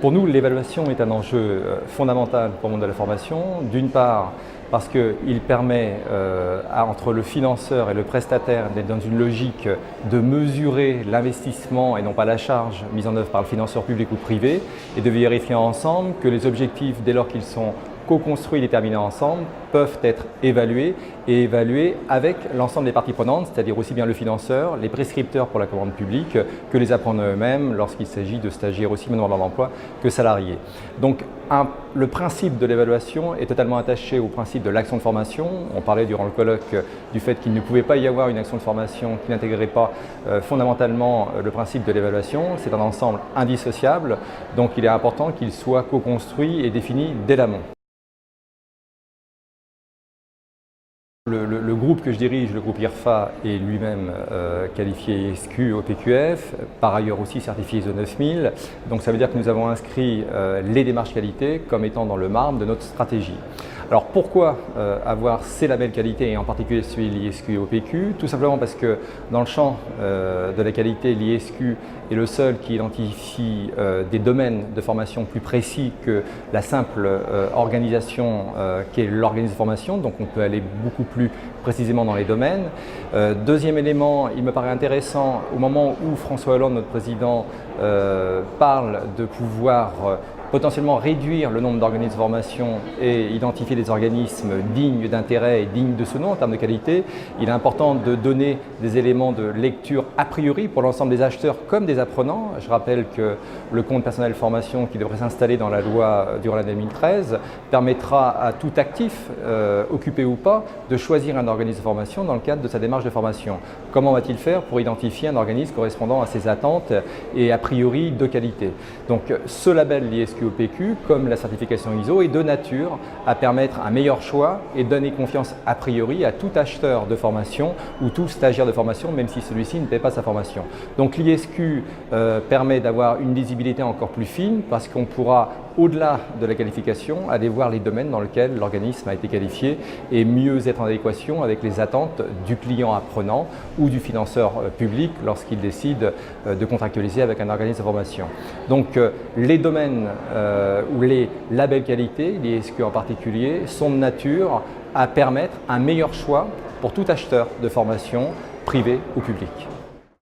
Pour nous, l'évaluation est un enjeu fondamental pour le monde de la formation. D'une part, parce qu'il permet entre le financeur et le prestataire d'être dans une logique de mesurer l'investissement et non pas la charge mise en œuvre par le financeur public ou privé et de vérifier ensemble que les objectifs, dès lors qu'ils sont co-construits et déterminés ensemble, peuvent être évalués et évalués avec l'ensemble des parties prenantes, c'est-à-dire aussi bien le financeur, les prescripteurs pour la commande publique, que les apprenants eux-mêmes lorsqu'il s'agit de stagiaires aussi bien dans l'emploi que salariés. Donc le principe de l'évaluation est totalement attaché au principe de l'action de formation. On parlait durant le colloque du fait qu'il ne pouvait pas y avoir une action de formation qui n'intégrait pas fondamentalement le principe de l'évaluation. C'est un ensemble indissociable, donc il est important qu'il soit co-construit et défini dès l'amont. Le groupe que je dirige, le groupe IRFA, est lui-même qualifié ISQ au PQF, par ailleurs aussi certifié ISO 9000. Donc ça veut dire que nous avons inscrit les démarches qualité comme étant dans le marbre de notre stratégie. Alors pourquoi avoir ces labels qualité et en particulier celui de l'ISQ et au PQ? Tout simplement parce que dans le champ de la qualité, l'ISQ est le seul qui identifie des domaines de formation plus précis que la simple organisation qui est l'organisme de formation, donc on peut aller beaucoup plus précisément dans les domaines. Deuxième élément, il me paraît intéressant, au moment où François Hollande, notre président, parle de pouvoir potentiellement réduire le nombre d'organismes de formation et identifier des organismes dignes d'intérêt et dignes de ce nom en termes de qualité, il est important de donner des éléments de lecture a priori pour l'ensemble des acheteurs comme des apprenants. Je rappelle que le compte personnel formation qui devrait s'installer dans la loi durant l'année 2013 permettra à tout actif, occupé ou pas, de choisir un organisme de formation dans le cadre de sa démarche de formation. Comment va-t-il faire pour identifier un organisme correspondant à ses attentes et a priori de qualité? Donc ce label l'ISQ au PQ, comme la certification ISO, est de nature à permettre un meilleur choix et donner confiance a priori à tout acheteur de formation ou tout stagiaire de formation, même si celui-ci ne paie pas sa formation. Donc l'ISQ permet d'avoir une lisibilité encore plus fine parce qu'on pourra, au-delà de la qualification, aller voir les domaines dans lesquels l'organisme a été qualifié et mieux être en adéquation avec les attentes du client apprenant ou du financeur public lorsqu'il décide de contractualiser avec un organisme de formation. Donc les domaines ou les labels qualité, l'ISQ en particulier, sont de nature à permettre un meilleur choix pour tout acheteur de formation, privé ou public.